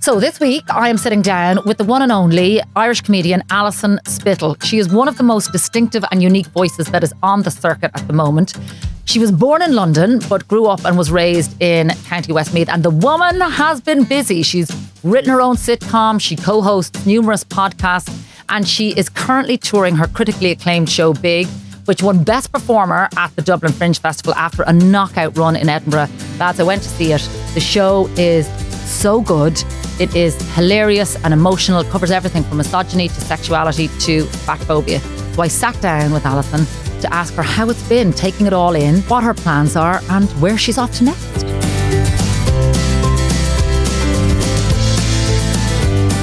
So this week, I am sitting down with the one and only Irish comedian Alison Spittle. She is one of the most distinctive and unique voices that is on the circuit at the moment. She was born in London, but grew up and was raised in County Westmeath. And the woman has been busy. She's written her own sitcom. She co-hosts numerous podcasts. And she is currently touring her critically acclaimed show, Big, which won Best Performer at the Dublin Fringe Festival after a knockout run in Edinburgh. Lads, I went to see it. The show is so good. It is hilarious and emotional. It covers everything from misogyny to sexuality to fatphobia. So I sat down with Alison to ask her how it's been taking it all in, what her plans are, and where she's off to next.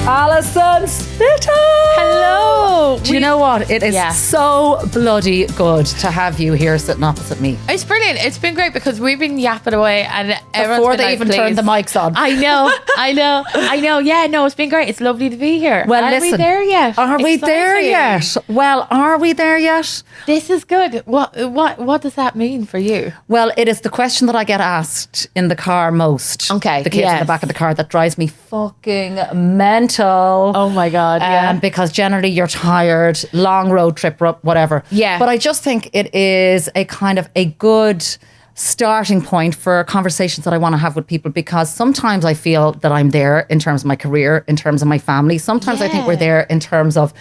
Alison Spittle! Hello! Do you know what? It is so bloody good to have you here sitting opposite me. It's brilliant. It's been great because we've been yapping away and before they even turned the mics on. I know. Yeah, no, it's been great. It's lovely to be here. Well, are listen, we there yet? Are we there yet? Well, are we there yet? This is good. What does that mean for you? Well, it is the question that I get asked in the car most. Okay, the kids in the back of the car that drives me fucking mental. Oh my God, yeah. Because generally you're tired, long road trip, whatever. Yeah. But I just think it is a kind of a good starting point for conversations that I want to have with people, because sometimes I feel that I'm there in terms of my career, in terms of my family. Sometimes I think we're there in terms of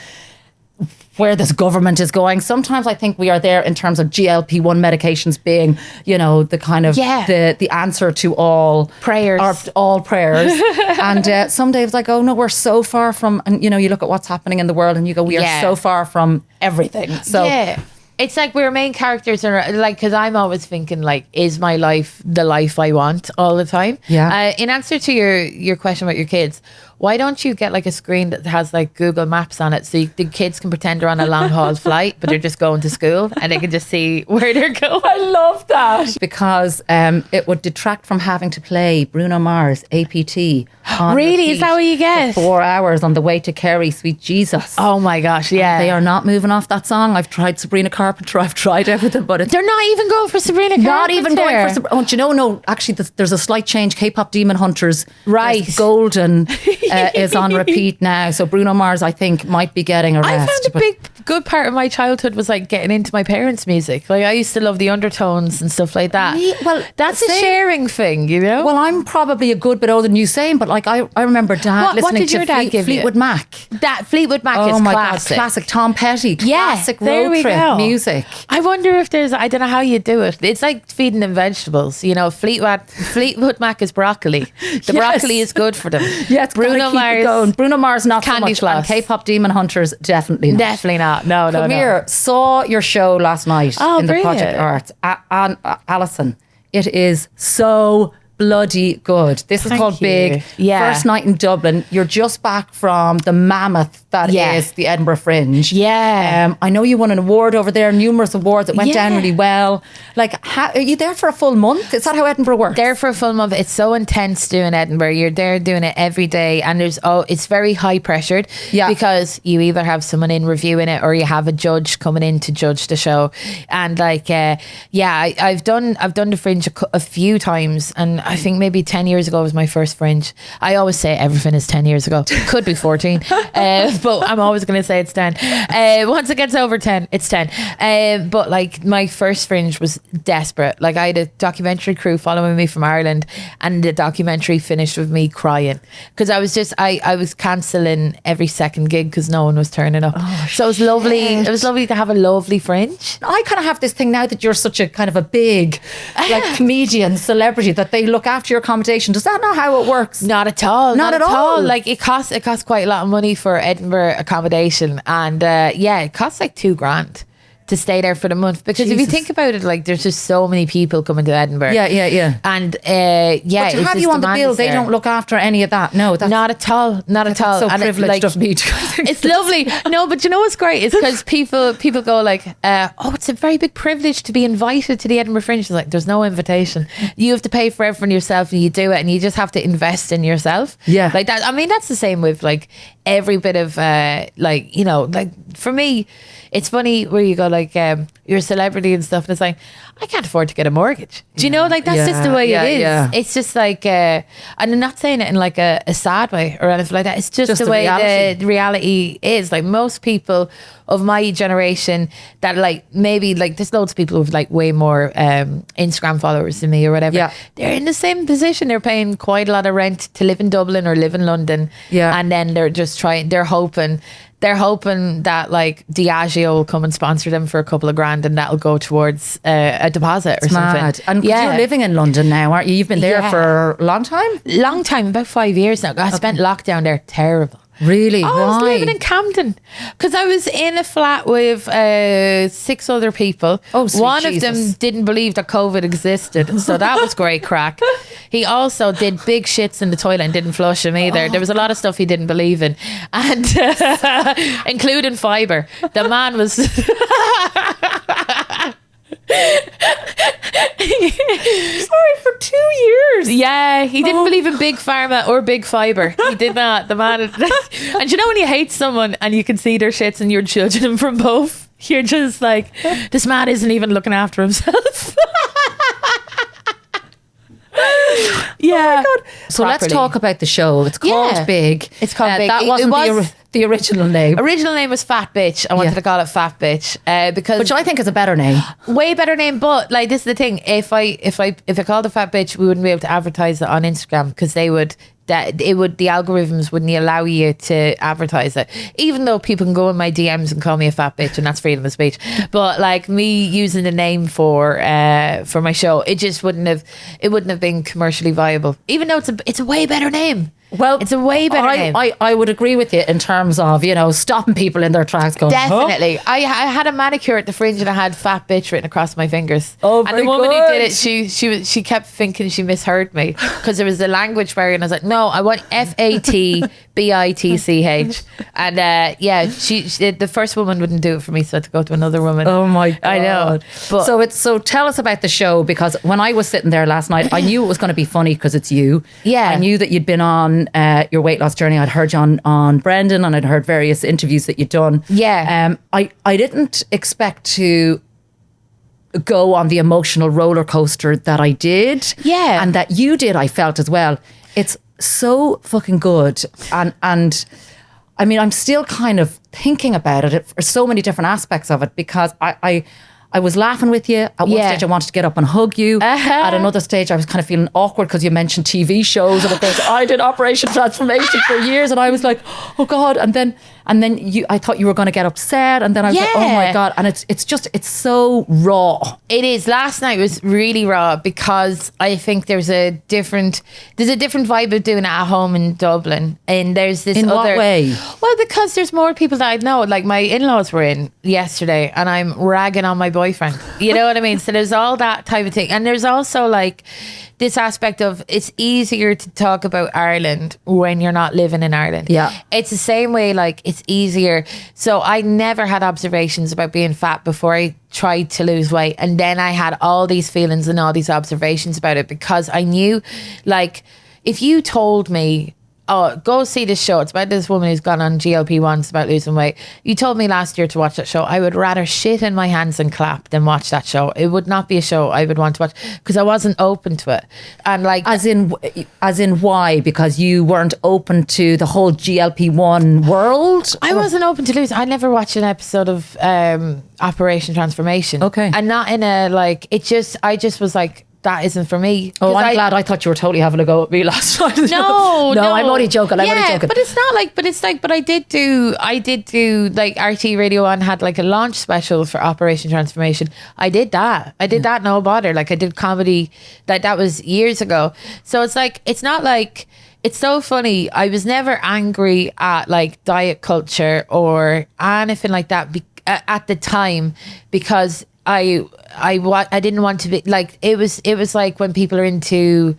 where this government is going. Sometimes I think we are there in terms of GLP-1 medications being, you know, the kind of the answer to all prayers. All prayers. And some days I go, no, we're so far from, and you know, you look at what's happening in the world and you go, we are so far from everything. So yeah. It's like we're main characters, and like, because I'm always thinking, like, is my life the life I want all the time? Yeah. In answer to your question about your kids, why don't you get like a screen that has like Google Maps on it, so the kids can pretend they're on a long haul flight, but they're just going to school and they can just see where they're going? I love that. Because it would detract from having to play Bruno Mars, APT. Really? Is that what you get? 4 hours on the way to Kerry, Sweet Jesus. Oh my gosh, yeah. They are not moving off that song. I've tried Sabrina Carpenter, I've tried everything, but they're not even going for Sabrina Carpenter. Not even going for Sabrina. Oh, do you know? No, actually, there's a slight change. K-pop Demon Hunters, right? Golden is on repeat now. So Bruno Mars, I think, might be getting a rest. I found a big good part of my childhood was like getting into my parents' music. Like I used to love the Undertones and stuff like that. Well, that's a sharing thing, you know. Well, I'm probably a good bit older than you saying, but like I remember Dad listening to Fleetwood Mac. That Fleetwood Mac is classic. God, classic Tom Petty, classic road trip music. I wonder if there's, I don't know how you do it. It's like feeding them vegetables. You know, Fleetwood Mac is broccoli. The broccoli is good for them. Yes, Bruno Mars. Bruno Mars, not Candy so much. And K-pop Demon Hunters, definitely not. Definitely not. No. Come here. Saw your show last night in the Project Arts. Alison, it is so bloody good. This is called Big. Yeah. First night in Dublin. You're just back from the mammoth that is the Edinburgh Fringe. Yeah. I know you won an award over there, numerous awards. It went down really well. Like, are you there for a full month? Is that how Edinburgh works? There for a full month. It's so intense doing Edinburgh. You're there doing it every day, and it's very high pressured. Yeah. Because you either have someone in reviewing it or you have a judge coming in to judge the show. And like, I've done the Fringe a few times, and I think maybe 10 years ago was my first Fringe. I always say everything is 10 years ago. Could be 14. But I'm always going to say it's 10. Once it gets over 10, it's 10. But like my first Fringe was desperate. Like I had a documentary crew following me from Ireland, and the documentary finished with me crying because I was just, I was cancelling every second gig because no one was turning up. So it was lovely. It was lovely to have a lovely Fringe. I kind of have this thing now that you're such a kind of a big like comedian celebrity that they look after your accommodation. Does that not how it works? Not at all. Not at all. Like it costs quite a lot of money for Edinburgh accommodation, and it costs like $2,000 to stay there for the month, because if you think about it, like there's just so many people coming to Edinburgh. And but to have you on the bill, they don't look after any of that. No, that's not at all. That's so and privileged of me to it's lovely. No, but you know what's great is because people go like, it's a very big privilege to be invited to the Edinburgh Fringe. It's like, there's no invitation. You have to pay for everything yourself, and you do it, and you just have to invest in yourself. Yeah, like that. I mean, that's the same with like every bit of like, you know, like for me, it's funny where you go like, you're a celebrity and stuff, and it's like, I can't afford to get a mortgage. Do you know, like that's just the way it is. Yeah. It's just like, and I'm not saying it in like a sad way or anything like that. It's just the way the reality is. Like most people of my generation that like maybe like there's loads of people with like way more Instagram followers than me or whatever. Yeah. They're in the same position. They're paying quite a lot of rent to live in Dublin or live in London. Yeah. And then they're hoping that like Diageo will come and sponsor them for a couple of grand and that'll go towards a deposit or something. Mad. And you're living in London now, aren't you? You've been there for a long time? Long time, about 5 years now. I spent lockdown there. Terrible. Really? I was living in Camden because I was in a flat with 6 other people. Oh, sweet One Jesus. of them didn't believe that COVID existed, so that was great crack. He also did big shits in the toilet and didn't flush them either. There was a lot of stuff he didn't believe in, and including fibre. The man was sorry for 2 years. Yeah, he didn't believe in big pharma or big fibre. He did not. The man, and you know when you hate someone and you can see their shits and you're judging them from both, you're just like, this man isn't even looking after himself. Yeah. Oh my God. So let's talk about the show. It's called Big. It's called Big. That wasn't the original name. Original name was Fat Bitch. I wanted to call it Fat Bitch because, which I think is a better name. Way better name. But like this is the thing: if I called it Fat Bitch, we wouldn't be able to advertise it on Instagram because the algorithms wouldn't allow you to advertise it, even though people can go in my DMs and call me a fat bitch and that's freedom of speech. But like me using the name for my show, it wouldn't have been commercially viable, even though it's a way better name. Well, it's a way better name. I would agree with you in terms of, stopping people in their tracks going, definitely. Huh? I had a manicure at the fringe and I had fat bitch written across my fingers. Oh, and the woman who did it, she kept thinking she misheard me because there was a language barrier and I was like, no, I want FATBITCH. And she the first woman wouldn't do it for me, so I had to go to another woman. Oh my God. I know. But so tell us about the show, because when I was sitting there last night, I knew it was going to be funny because it's you. Yeah. I knew that you'd been on your weight loss journey. I'd heard you on Brendan and I'd heard various interviews that you'd done. Yeah. I didn't expect to go on the emotional roller coaster that I did. Yeah. And that you did, I felt as well. It's so fucking good. And I mean, I'm still kind of thinking about it for so many different aspects of it, because I was laughing with you. At one stage, I wanted to get up and hug you. At another stage, I was kind of feeling awkward because you mentioned TV shows. And of course, I did Operation Transformation for years. And I was like, oh God. And then I thought you were going to get upset. And then I was like, oh my God. And it's so raw. It is. Last night was really raw because I think there's a different vibe of doing it at home in Dublin. And there's this In what way? Well, because there's more people that I know. Like my in-laws were in yesterday and I'm ragging on my boyfriend. You know what I mean? So there's all that type of thing. And there's also like this aspect of it's easier to talk about Ireland when you're not living in Ireland. Yeah. It's the same way, like it's easier. So I never had observations about being fat before I tried to lose weight. And then I had all these feelings and all these observations about it because I knew, like, if you told me, oh, go see this show, it's about this woman who's gone on GLP-1, it's about losing weight. You told me last year to watch that show. I would rather shit in my hands and clap than watch that show. It would not be a show I would want to watch because I wasn't open to it. And like, as in why? Because you weren't open to the whole GLP-1 world? I wasn't open to lose. I never watched an episode of Operation Transformation. Okay. And not in a like, I just was like, that isn't for me. Oh, I'm glad. I thought you were totally having a go at me last night. No, I'm only joking. I'm only joking. But it's not like, but I did do like RT Radio 1 had like a launch special for Operation Transformation. I did that. No bother. Like I did comedy, that was years ago. So it's like, it's not like, it's so funny. I was never angry at like diet culture or anything like that at the time because I didn't want to be like, it was like when people are into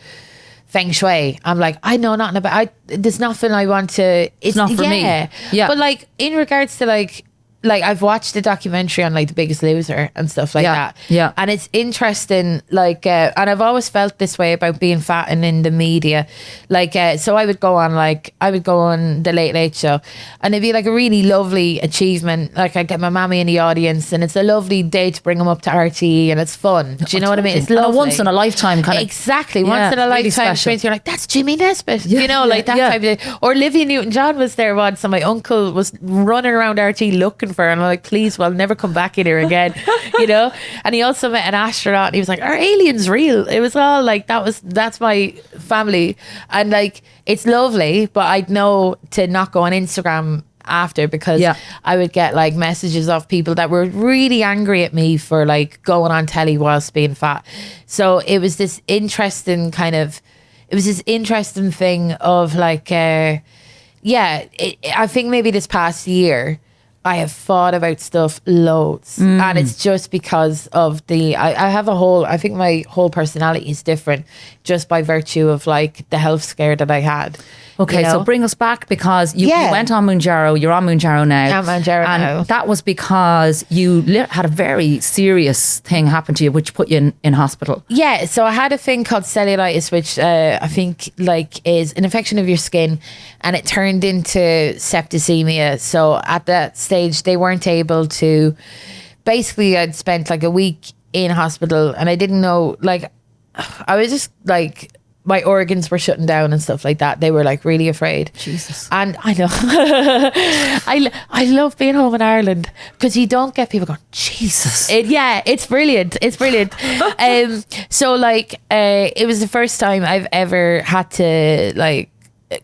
feng shui, I'm like, I know nothing about there's nothing I want to, it's not for me. Yeah. But like in regards to like like I've watched the documentary on like The Biggest Loser and stuff like that. Yeah. And it's interesting, like, and I've always felt this way about being fat and in the media. Like, so I would go on the Late Late Show, and it'd be like a really lovely achievement. Like I'd get my mammy in the audience, and it's a lovely day to bring them up to RTE, and it's fun. Do you know what I mean? It's lovely. And a once in a lifetime kind of. Exactly. Once in a really lifetime experience. You're like, that's Jimmy Nesbitt. You know, like that type of thing. Or Olivia Newton-John was there once, and my uncle was running around RTE looking for her, and I'm like, please, well, never come back in here again. You know? And he also met an astronaut, and he was like, are aliens real? It was all like, that's my family. And like, it's lovely, but I'd know to not go on Instagram after, because I would get like messages of people that were really angry at me for like going on telly whilst being fat. So it was this interesting thing of like, I think maybe this past year I have thought about stuff loads, and it's just because of I think my whole personality is different just by virtue of like the health scare that I had. Okay, so bring us back, because you went on Mounjaro. You're on Mounjaro now. I'm on Mounjaro now. And that was because you had a very serious thing happen to you, which put you in hospital. Yeah, so I had a thing called cellulitis, which I think like is an infection of your skin, and it turned into septicemia. So at that stage, they weren't able to. Basically, I'd spent like a week in hospital, and I didn't know. Like, I was just like, my organs were shutting down and stuff like that. They were like really afraid. Jesus. And I know. I love being home in Ireland, because you don't get people going, Jesus. It's brilliant. It's brilliant. So like, it was the first time I've ever had to like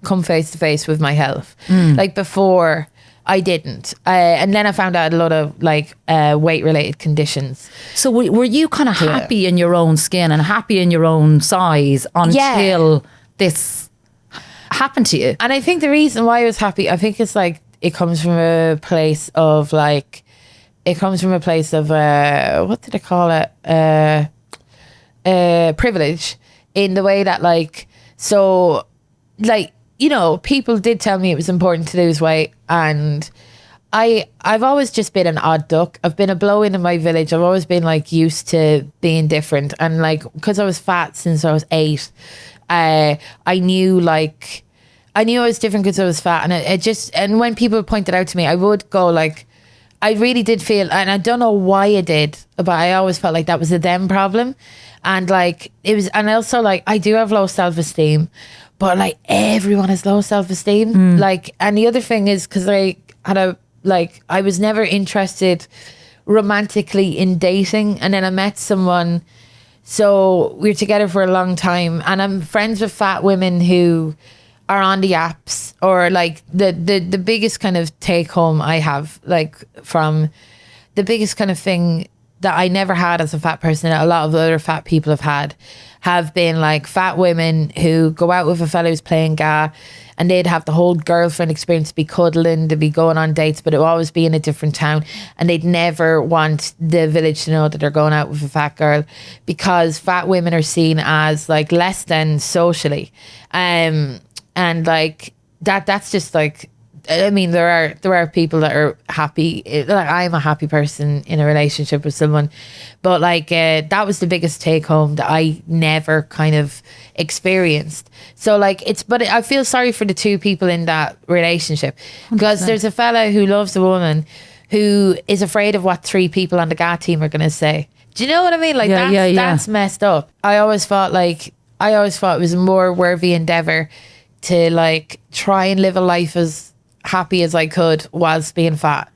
come face to face with my health. Like before, I didn't. And then I found out a lot of like weight related conditions. So were you kind of happy in your own skin and happy in your own size until this happened to you? And I think the reason why I was happy, I think it's like, it comes from a place of what did I call it? Privilege, in the way that like, so like, you know, people did tell me it was important to lose weight, and I've always just been an odd duck. I've been a blow-in my village. I've always been like used to being different, and like, because I was fat since I was 8, I knew I was different because I was fat, and and when people pointed out to me, I would go like, I really did feel, and I don't know why I did, but I always felt like that was a them problem, and like it was, and also like I do have low self-esteem. But like, everyone has low self-esteem. Like, and the other thing is, because I was never interested romantically in dating, and then I met someone, so we were together for a long time, and I'm friends with fat women who are on the apps, or like the biggest kind of take home I have, like from the biggest kind of thing that I never had as a fat person, that a lot of other fat people have been like fat women who go out with a fellow who's playing ga, and they'd have the whole girlfriend experience, to be cuddling, to be going on dates, but it would always be in a different town, and they'd never want the village to know that they're going out with a fat girl, because fat women are seen as like less than socially, and like that's just like, I mean, there are people that are happy. Like, I'm a happy person in a relationship with someone, but like that was the biggest take home that I never kind of experienced. So like, but I feel sorry for the two people in that relationship, because 100%. There's a fella who loves a woman who is afraid of what 3 people on the GA team are going to say. Do you know what I mean? Like, that's messed up. I always thought it was a more worthy endeavor to like try and live a life as happy as I could whilst being fat,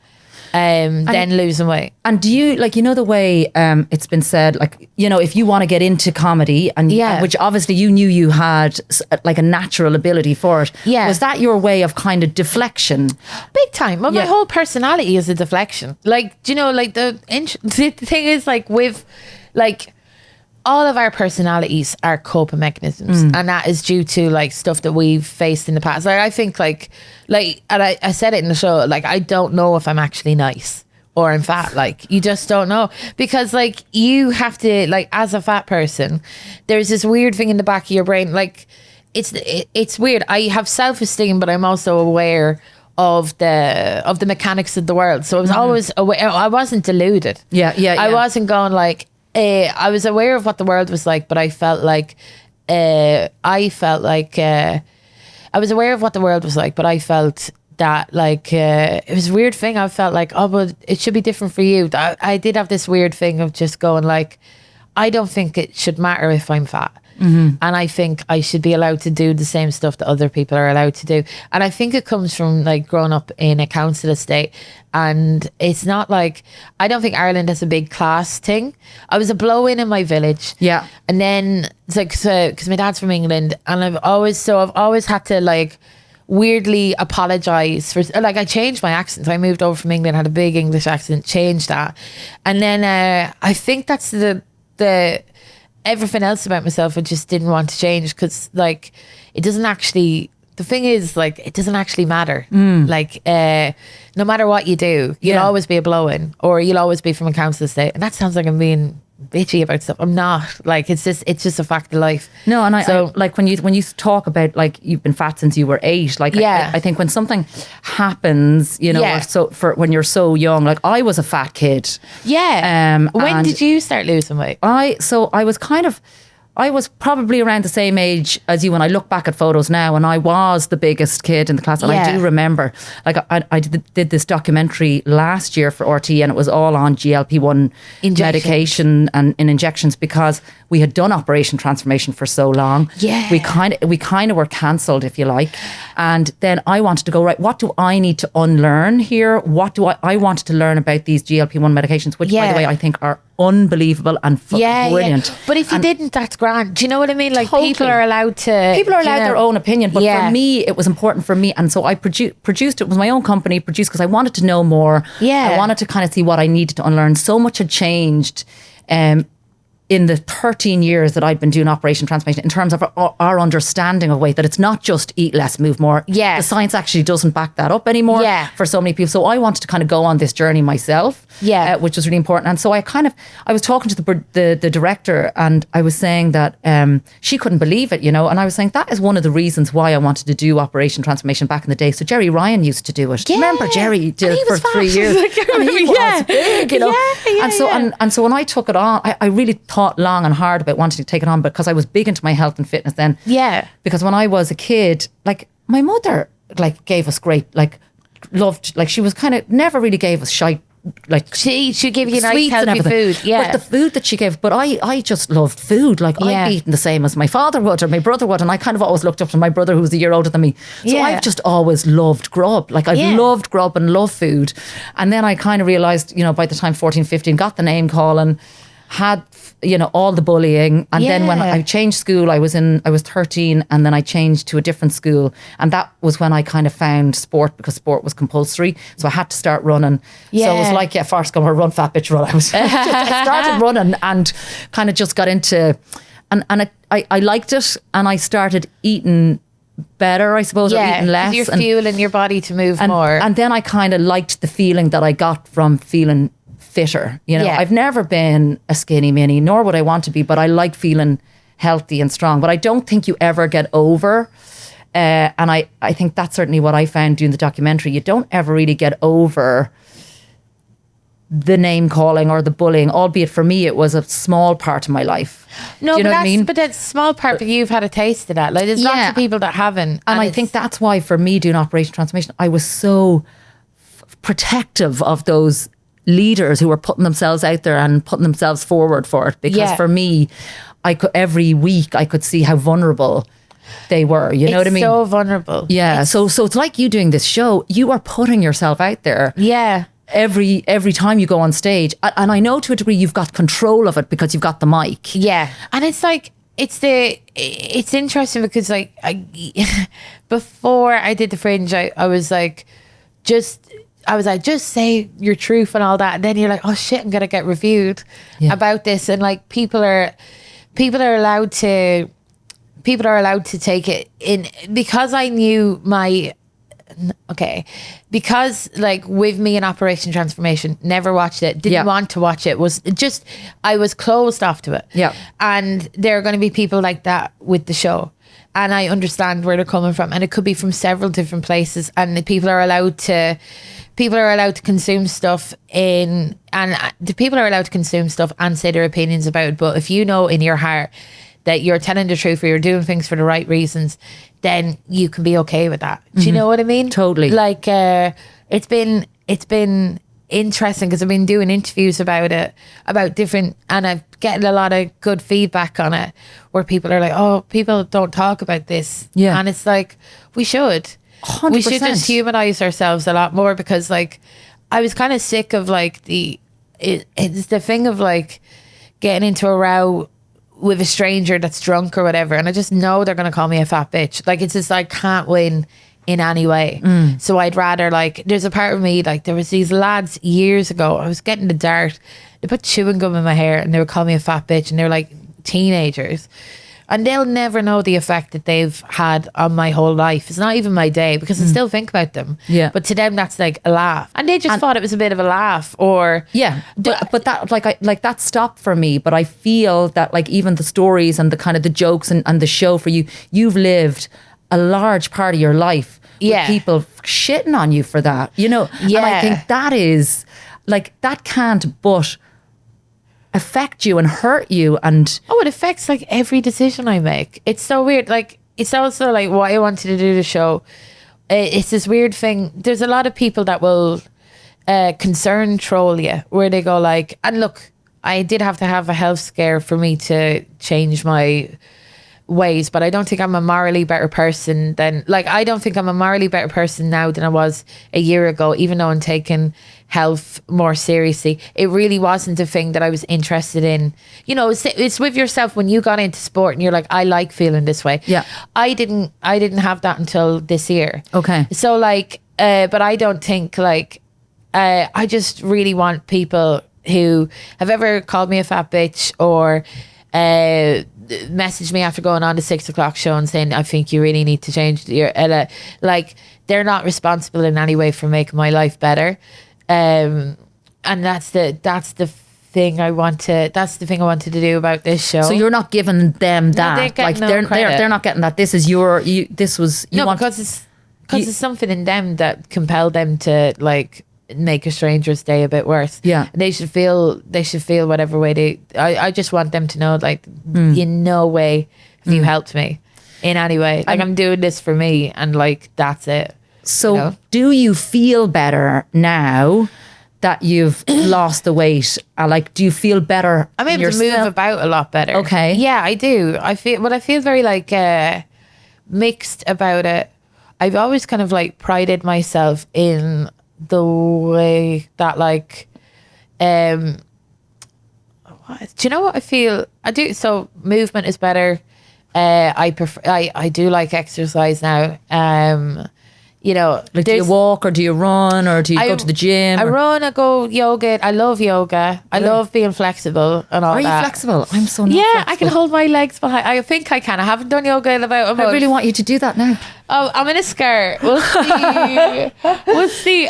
then losing weight. And do you, like, you know, the way it's been said, like, you know, if you want to get into comedy, and which obviously you knew you had like a natural ability for it, was that your way of kind of deflection? Big time. Well, my whole personality is a deflection. Like, do you know, like the thing is, like, with like, all of our personalities are coping mechanisms, and that is due to like stuff that we've faced in the past. Like, I think like, and I said it in the show, like, I don't know if I'm actually nice or I'm fat. Like, you just don't know, because like, you have to, like, as a fat person, there's this weird thing in the back of your brain. Like, it's weird. I have self-esteem, but I'm also aware of the mechanics of the world. So I was always aware. I wasn't deluded. I wasn't going like, I was aware of what the world was like, but I felt like I was aware of what the world was like, but I felt that like it was a weird thing. I felt like, oh, but it should be different for you. I did have this weird thing of just going like, I don't think it should matter if I'm fat. And I think I should be allowed to do the same stuff that other people are allowed to do. And I think it comes from like growing up in a council estate. And it's not like, I don't think Ireland has a big class thing. I was a blow-in in my village. Yeah. And then it's like, because my dad's from England, and I've always had to like weirdly apologize for, like, I changed my accent. I moved over from England, had a big English accent, changed that. And then I think that's the everything else about myself I just didn't want to change, because like it doesn't actually, the thing is like it doesn't actually matter. Like no matter what you do, you'll always be a blow-in, or you'll always be from a council estate. And that sounds like I'm being bitchy about stuff. I'm not. Like it's just a fact of life. No, and I like when you talk about like you've been fat since you were 8. Like I think when something happens, you know, or so for when you're so young, like I was a fat kid. When did you start losing weight? I was probably around the same age as you when I look back at photos now, and I was the biggest kid in the class. And I do remember, like I did this documentary last year for RT, and it was all on GLP-1 medication and in injections, because we had done Operation Transformation for so long. We kind of were cancelled, if you like. And then I wanted to go, right, what do I need to unlearn here? What do I wanted to learn about these GLP-1 medications, which by the way, I think are unbelievable and brilliant. But if you didn't, that's grand. Do you know what I mean? Like people are allowed their own opinion, but for me it was important for me, and so I produced it. Was my own company, produced, because I wanted to know more. I wanted to kind of see what I needed to unlearn. So much had changed in the 13 years that I'd been doing Operation Transformation in terms of our understanding of weight, that it's not just eat less, move more. The science actually doesn't back that up anymore for so many people. So I wanted to kind of go on this journey myself, which was really important. And so I was talking to the director, and I was saying that she couldn't believe it, you know, and I was saying that is one of the reasons why I wanted to do Operation Transformation back in the day. So Jerry Ryan used to do it. Remember Jerry did it for 3 years. And he was big, you know. And so when I took it on, I really thought long and hard about wanting to take it on, because I was big into my health and fitness then. Because when I was a kid, like my mother like gave us great, like loved, like she was kind of never really gave us shite, like she gave you nice healthy food. But the food that she gave, but I just loved food. Like I'd eaten the same as my father would or my brother would, and I kind of always looked up to my brother, who was a year older than me. So I've just always loved grub. Like I've loved grub and loved food. And then I kind of realised, you know, by the time 14, 15, got the name calling, had, you know, all the bullying. And then when I changed school, I was 13, and then I changed to a different school, and that was when I kind of found sport, because sport was compulsory, so I had to start running. So it was like, Forrest Gump, run fat bitch run. I started running and kind of just got into, and I liked it, and I started eating better, I suppose, or eating less. You're fueling your body to move more. And then I kind of liked the feeling that I got from feeling fitter, you know. I've never been a skinny mini, nor would I want to be, but I like feeling healthy and strong. But I don't think you ever get over, and I think that's certainly what I found doing the documentary. You don't ever really get over the name calling or the bullying, albeit for me it was a small part of my life. No, do you know what I mean? But that's a small part, but you've had a taste of that. Like there's lots of people that haven't. And I think that's why for me doing Operation Transformation, I was so protective of those leaders who were putting themselves out there and putting themselves forward for it, because for me, every week I could see how vulnerable they were. You know what I mean? So vulnerable. So it's like you doing this show. You are putting yourself out there. Every time you go on stage, and I know to a degree you've got control of it because you've got the mic. And it's like it's interesting because like before I did the Fringe, I was like just say your truth and all that, and then you're like, oh shit, I'm gonna get reviewed about this, and like people are allowed to take it in, because I knew because like with me in Operation Transformation, never watched it, didn't want to watch it, was just, I was closed off to it. And there are going to be people like that with the show. and I understand where they're coming from, and it could be from several different places, and the people are allowed to consume stuff and the people are allowed to consume stuff and say their opinions about it. But if you know in your heart that you're telling the truth or you're doing things for the right reasons, then you can be okay with that. Do you know what I mean? Totally. Like it's been interesting because I've been doing interviews about it, about different, and I've getting a lot of good feedback on it where people are like, oh, people don't talk about this. Yeah. And it's like, we should. 100%. We should just humanize ourselves a lot more, because like I was kind of sick of like it's the thing of like getting into a row with a stranger that's drunk or whatever, and I just know they're gonna call me a fat bitch. Like, it's just like, can't win in any way. So I'd rather, like, there's a part of me, like, there was these lads years ago, I was getting the dart, they put chewing gum in my hair and they would call me a fat bitch, and they're like teenagers, and they'll never know the effect that they've had on my whole life. It's not even my day, because I still think about them. Yeah. But to them, that's like a laugh, and they just thought it was a bit of a laugh. Or yeah, but that like that stopped for me. But I feel that, like, even the stories and the kind of the jokes and the show for you, you've lived a large part of your life with people shitting on you for that, you know. And I think that is like, that can't but affect you and hurt you. And it affects like every decision I make. It's so weird. Like, it's also like why I wanted to do the show. It's this weird thing. There's a lot of people that will concern troll you, where they go like, and look, I did have to have a health scare for me to change my ways, but I don't think I'm a morally better person than, like, I don't think I'm a morally better person now than I was a year ago, even though I'm taking health more seriously. It really wasn't a thing that I was interested in. You know, it's with yourself when you got into sport and you're like, I like feeling this way. Yeah. I didn't have that until this year. Okay. So like, but I don't think like, I just really want people who have ever called me a fat bitch or messaged me after going on the 6 o'clock show and saying, I think you really need to change your like, they're not responsible in any way for making my life better. And that's the thing I wanted to do about this show. so you're not giving them that. They're not getting that. This is because it's something in them that compelled them to like make a stranger's day a bit worse. Yeah. They should feel whatever way I just want them to know, like, in no way have you helped me in any way. Like, I'm doing this for me, and like, that's it. So, you know? Do you feel better now that you've lost the weight? Like, do you feel better? I'm able to move about a lot better. Okay. Yeah, I do. I feel very like mixed about it. I've always kind of like prided myself in the way that like do you know what I feel I do? So movement is better. I do like exercise now. You know, like, do you walk or do you run or do you go to the gym? I run, I go yoga. I love yoga. I love being flexible and all that. Are you flexible? I'm so not flexible. I can hold my legs behind. I think I can. I haven't done yoga in about a month. I really want you to do that now. Oh, I'm in a skirt. We'll see. We'll see.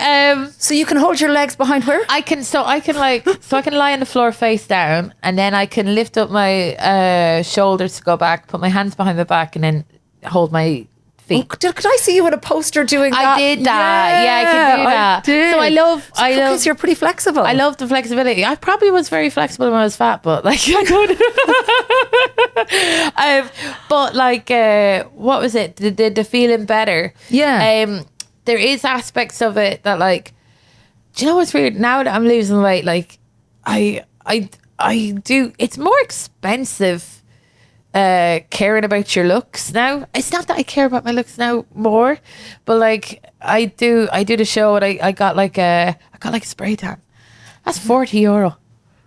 So you can hold your legs behind where? I can lie on the floor face down, and then I can lift up my shoulders to go back, put my hands behind my back, and then hold my feet. Oh, could I see you in a poster doing that? I did that. Yeah, I can do that. Did. So I love. Because you're pretty flexible. I love the flexibility. I probably was very flexible when I was fat, but like I don't. But like, what was it? The feeling better. Yeah. There is aspects of it that, like, do you know what's weird? Now that I'm losing weight, like, I do. It's more expensive. Caring about your looks now. It's not that I care about my looks now more, but like I do the show and I got like a spray tan. That's €40.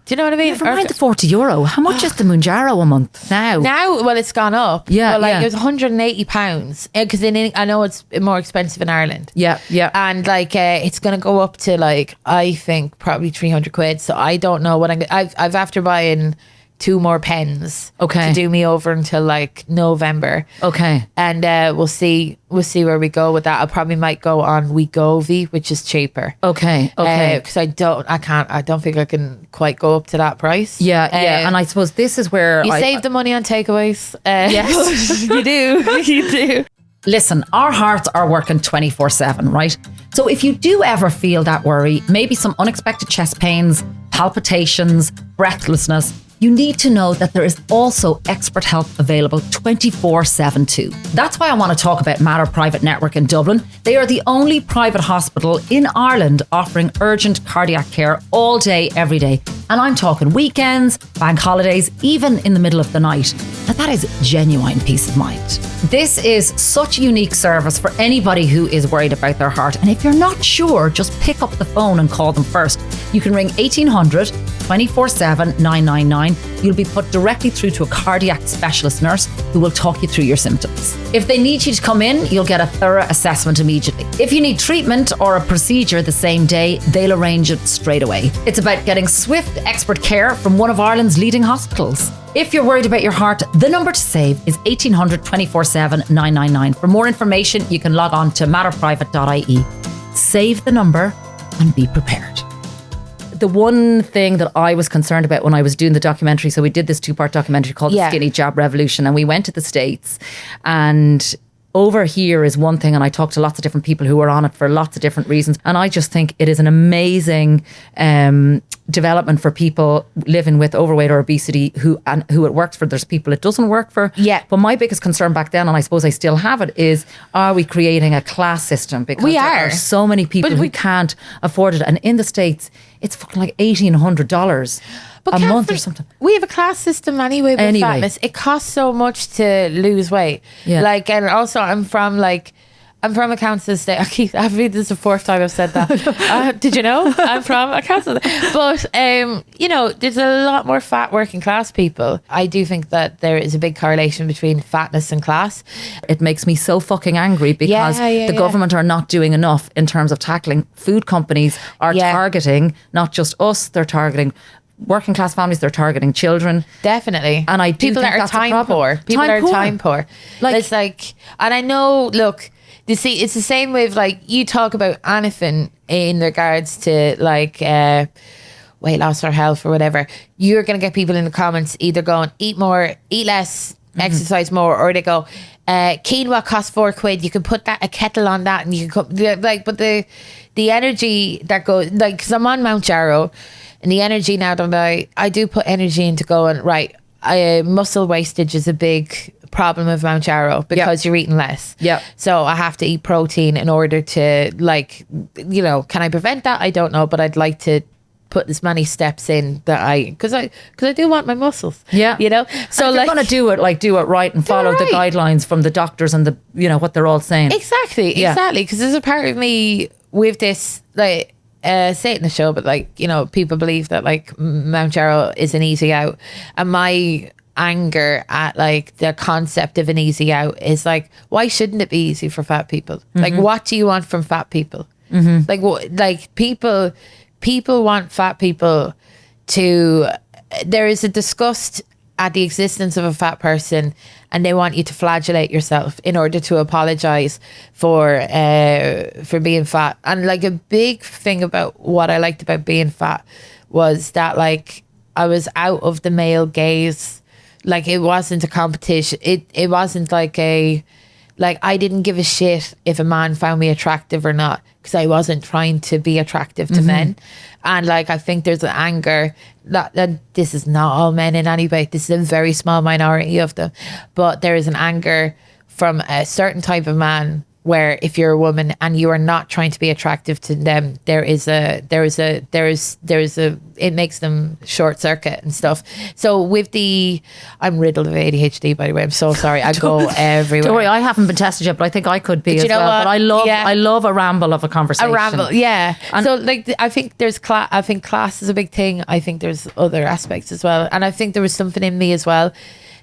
Do you know what I mean? Never mind the €40. How much is the Mounjaro a month now? Now, well, it's gone up. Yeah, but like yeah. it was £180 because I know it's more expensive in Ireland. Yeah, yeah. And like it's gonna go up to like I think probably £300. So I don't know what I've after buying 2 more pens. Okay. To do me over until like November. Okay. And we'll see where we go with that. I probably might go on Wegovy, which is cheaper. Okay. Because I don't think I can quite go up to that price. Yeah. And I suppose this is where you save the money on takeaways. Yes, you do. Listen, our hearts are working 24/7, right? So if you do ever feel that worry, maybe some unexpected chest pains, palpitations, breathlessness, you need to know that there is also expert help available 24/7 too. That's why I want to talk about Matter Private Network in Dublin. They are the only private hospital in Ireland offering urgent cardiac care all day, every day. And I'm talking weekends, bank holidays, even in the middle of the night. Now that is genuine peace of mind. This is such a unique service for anybody who is worried about their heart. And if you're not sure, just pick up the phone and call them first. You can ring 1800 24/7 999. You'll be put directly through to a cardiac specialist nurse who will talk you through your symptoms. If they need you to come in, you'll get a thorough assessment immediately. If you need treatment or a procedure the same day, they'll arrange it straight away. It's about getting swift, expert care from one of Ireland's leading hospitals. If you're worried about your heart, the number to save is 1800 24/7 999. For more information, you can log on to matterprivate.ie. Save the number and be prepared. The one thing that I was concerned about when I was doing the documentary, so we did this 2-part documentary called The Skinny Jab Revolution, and we went to the States, and over here is one thing, and I talked to lots of different people who were on it for lots of different reasons, and I just think it is an amazing development for people living with overweight or obesity who it works for. There's people it doesn't work for. Yeah. But my biggest concern back then, and I suppose I still have it, is are we creating a class system? Because there are so many people who can't afford it, and in the States it's fucking like $1,800 a month or something. We have a class system anyway with fatness. It costs so much to lose weight. Yeah. Like, and also I'm from a council estate. I mean, this is the 4th time I've said that. Did you know? I'm from a council estate. But, there's a lot more fat working class people. I do think that there is a big correlation between fatness and class. It makes me so fucking angry because the government are not doing enough in terms of tackling. Food companies are targeting not just us, they're targeting working class families, they're targeting children. Definitely. And I do people think that are time poor. People that are time poor. Like, it's like, and I know, look, you see, it's the same with, like, you talk about anything in regards to, like, weight loss or health or whatever. You're going to get people in the comments either going, eat more, eat less, exercise more, or they go, quinoa costs £4. You can put a kettle on that, and you can like, but the energy that goes, like, because I'm on Mount Jarrow, and the energy now that I do put energy into going, right, muscle wastage is a big problem of Mount Jarrow because you're eating less. Yeah. So I have to eat protein in order to, like, can I prevent that? I don't know, but I'd like to put as many steps in that because I do want my muscles. Yeah. So if you're going to do it right and follow the guidelines from the doctors and the, what they're all saying. Exactly. Because there's a part of me with this, like, say it in the show, but, like, people believe that, like, Mount Jarrow is an easy out, and my anger at, like, the concept of an easy out is, like, why shouldn't it be easy for fat people? Like, what do you want from fat people? Like people want fat people to, there is a disgust at the existence of a fat person, and they want you to flagellate yourself in order to apologize for being fat. And, like, a big thing about what I liked about being fat was that, like, I was out of the male gaze. Like, it wasn't a competition. It wasn't like I didn't give a shit if a man found me attractive or not, because I wasn't trying to be attractive to men. And, like, I think there's an anger that this is not all men in any way. This is a very small minority of them, but there is an anger from a certain type of man where if you're a woman and you are not trying to be attractive to them, it makes them short circuit and stuff. So I'm riddled of ADHD, by the way. I'm so sorry. I go everywhere. Don't worry, I haven't been tested yet, but I think I could be as well. What? But I love a ramble of a conversation. A ramble, yeah. And so, like, I think I think class is a big thing. I think there's other aspects as well. And I think there was something in me as well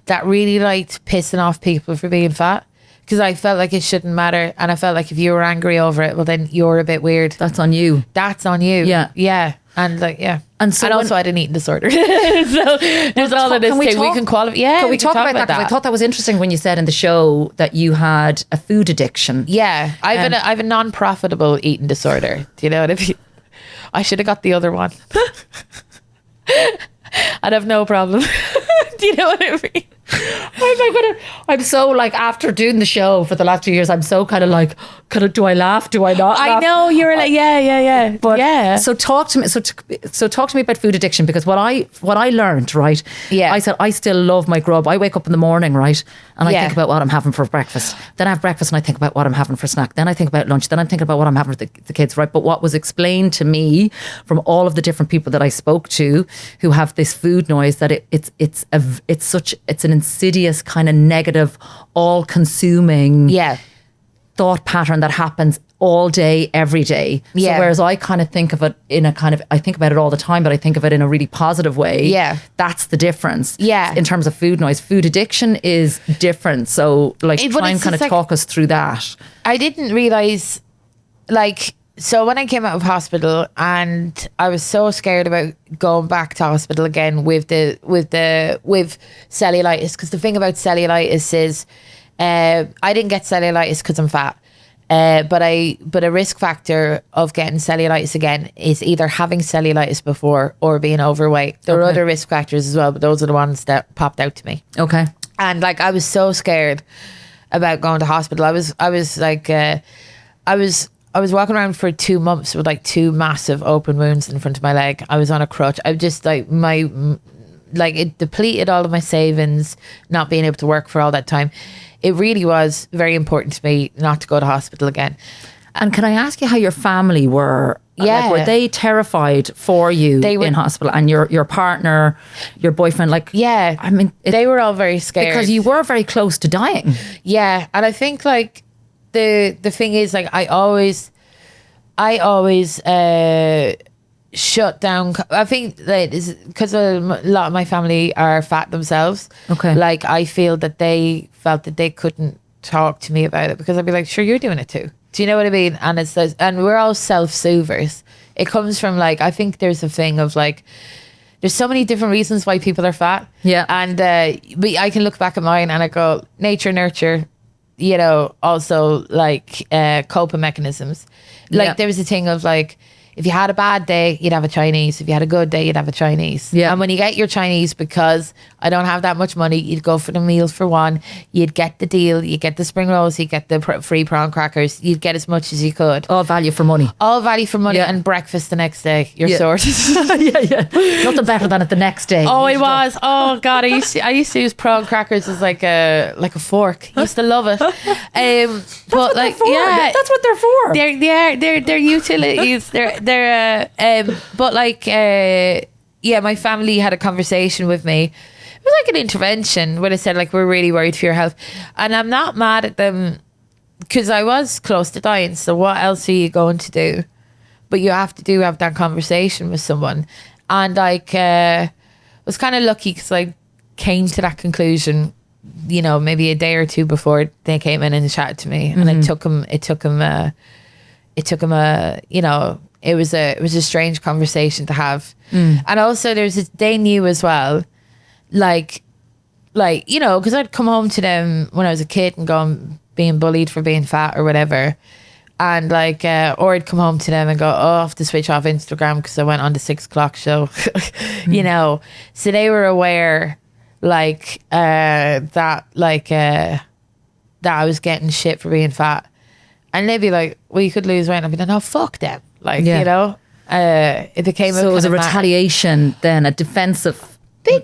that really liked pissing off people for being fat. Because I felt like it shouldn't matter. And I felt like if you were angry over it, well, then you're a bit weird. That's on you. Yeah. Yeah. And like, yeah. And so also I had an eating disorder. So there's all of this too. We can qualify. Yeah. Can we talk about that? Because I thought that was interesting when you said in the show that you had a food addiction. Yeah. I have a non-profitable eating disorder. Do you know what I mean? I should have got the other one. I'd have no problem. Do you know what I mean? I'm so like, after doing the show for the last 2 years, I'm so kind of like, do I laugh? Do I not laugh? I know you're like, yeah. But yeah. So talk to me. So talk to me about food addiction, because what I learned, right? Yeah. I said I still love my grub. I wake up in the morning, right, and I think about what I'm having for breakfast. Then I have breakfast and I think about what I'm having for snack. Then I think about lunch. Then I'm thinking about what I'm having for the kids, right? But what was explained to me from all of the different people that I spoke to who have this food noise, that it's an insidious kind of negative, all-consuming thought pattern that happens all day, every day. Yeah. So whereas I kind of think of it in a kind of, I think about it all the time, but I think of it in a really positive way. Yeah. That's the difference. Yeah. In terms of food noise. Food addiction is different. So like, try and kind of talk us through that. I didn't realise, like, so when I came out of hospital, and I was so scared about going back to hospital again with cellulitis, because the thing about cellulitis is, I didn't get cellulitis because I'm fat, but a risk factor of getting cellulitis again is either having cellulitis before or being overweight. There are other risk factors as well, but those are the ones that popped out to me. Okay. And like, I was so scared about going to hospital. I was walking around for 2 months with like 2 massive open wounds in front of my leg. I was on a crutch. I just like it depleted all of my savings, not being able to work for all that time. It really was very important to me not to go to hospital again. And can I ask you how your family were? Yeah. Like, were they terrified for you in hospital, and your partner, your boyfriend? Like, yeah. I mean, they were all very scared. Because you were very close to dying. Yeah. And I think like, the thing is, like, I always shut down. I think that is because a lot of my family are fat themselves. Okay. Like, I feel that they felt that they couldn't talk to me about it, because I'd be like, sure, you're doing it too. Do you know what I mean? And and we're all self-soothers. It comes from like, I think there's a thing of like, there's so many different reasons why people are fat. Yeah. And but I can look back at mine and I go, nature, nurture, you know, also like coping mechanisms. Like, there was a thing of like, if you had a bad day, you'd have a Chinese. If you had a good day, you'd have a Chinese. Yeah. And when you get your Chinese, because I don't have that much money, you'd go for the meals for one. You'd get the deal. You get the spring rolls. You get the free prawn crackers. You'd get as much as you could. All value for money. All value for money. And breakfast the next day. You're sorted. Yeah. Nothing better than it the next day. Oh, it was. Oh God, I used to use prawn crackers as like a fork. I used to love it. But like, yeah, that's what they're for. They're utilities. But like, my family had a conversation with me. It was like an intervention where they said like, we're really worried for your health, and I'm not mad at them, because I was close to dying. So what else are you going to do? But you have to have that conversation with someone. And like, was kind of lucky because I came to that conclusion, you know, maybe a day or two before they came in and chatted to me. And it took them you know, it was a strange conversation to have. And also they knew as well, like, you know, because I'd come home to them when I was a kid and being bullied for being fat or whatever. And like, or I'd come home to them and go, I have to switch off Instagram because I went on the 6 o'clock show, you know. So they were aware, like, that I was getting shit for being fat. And they'd be like, well, you could lose weight. And I'd be like, no, fuck them. Like, you know, it became so it was a retaliation then, a defensive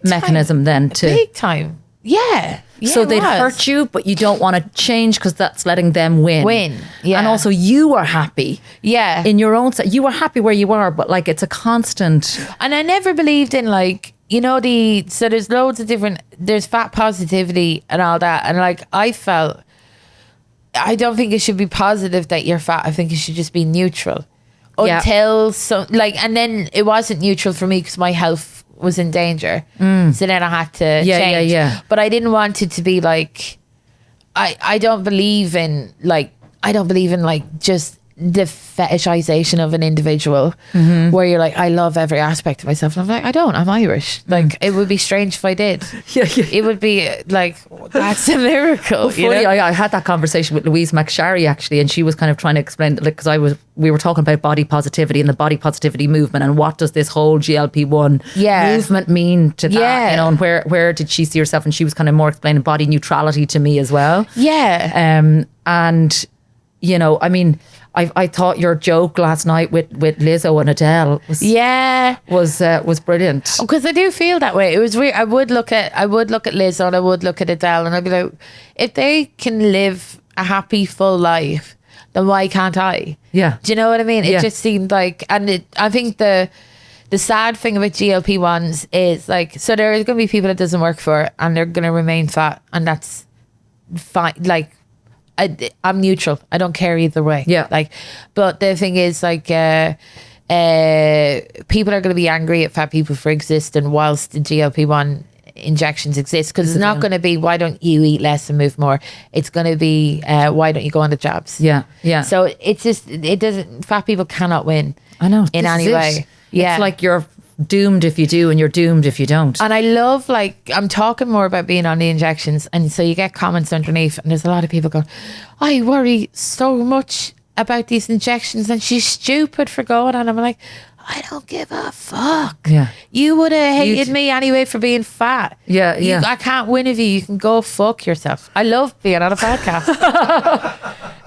mechanism then to big time. Yeah. So they'd hurt you, but you don't want to change because that's letting them win. Yeah. And also you are happy. Yeah. In your own set. You were happy where you are, but like, it's a constant. And I never believed in like, you know, so there's loads of different, there's fat positivity and all that. And like, I don't think it should be positive that you're fat. I think it should just be neutral. Until and then it wasn't neutral for me because my health was in danger. So then I had to change. Yeah. But I didn't want it to be like, I don't believe in like just the fetishization of an individual, where you're like, I love every aspect of myself, and I'm like, I don't, I'm Irish. Like, it would be strange if I did. It would be like, that's a miracle. Well, funny, I had that conversation with Louise McSharry actually, and she was kind of trying to explain, like, because we were talking about body positivity and the body positivity movement, and what does this whole GLP-1 movement mean to that, you know, and where did she see herself? And she was kind of more explaining body neutrality to me as well. And you know, I mean, I thought your joke last night with Lizzo and Adele was brilliant. Because I do feel that way. It was weird. I would look at Lizzo and I would look at Adele, and I'd be like, if they can live a happy, full life, then why can't I? Yeah. Do you know what I mean? It just seemed like, and I think the sad thing about GLP-1s is like, so there are going to be people it doesn't work for, and they're going to remain fat, and that's fine. Like, I'm neutral. I don't care either way. Yeah. Like, but the thing is, like, people are going to be angry at fat people for existing whilst the GLP-1 injections exist, because it's not going to be, why don't you eat less and move more? It's going to be, why don't you go on the jabs? Yeah. So it's just, it doesn't, fat people cannot win. I know. In any way. Yeah. It's like you're doomed if you do, and you're doomed if you don't. And I love, like, I'm talking more about being on the injections, and so you get comments underneath, and there's a lot of people going, I worry so much about these injections, and she's stupid for going on. I'm like, I don't give a fuck. Yeah. You would have hated me anyway for being fat. Yeah. I can't win with you. You can go fuck yourself. I love being on a podcast.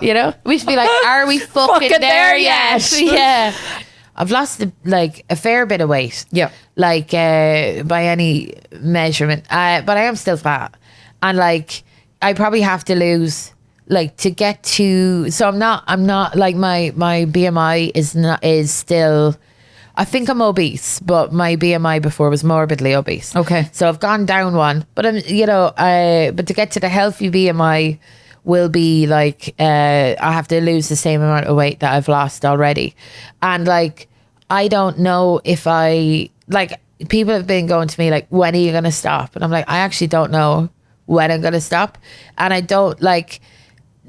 You know, we should be like, are we fucking there yet? Yeah. I've lost a fair bit of weight. Yeah. Like, by any measurement. But I am still fat. And like, I probably have to lose, like, to get to, so I'm not like, my BMI is still, I think I'm obese, but my BMI before was morbidly obese. Okay. So I've gone down one, but I'm, you know, but to get to the healthy BMI will be like, I have to lose the same amount of weight that I've lost already. And like, I don't know if people have been going to me like, when are you going to stop? And I'm like, I actually don't know when I'm going to stop. And I don't, like,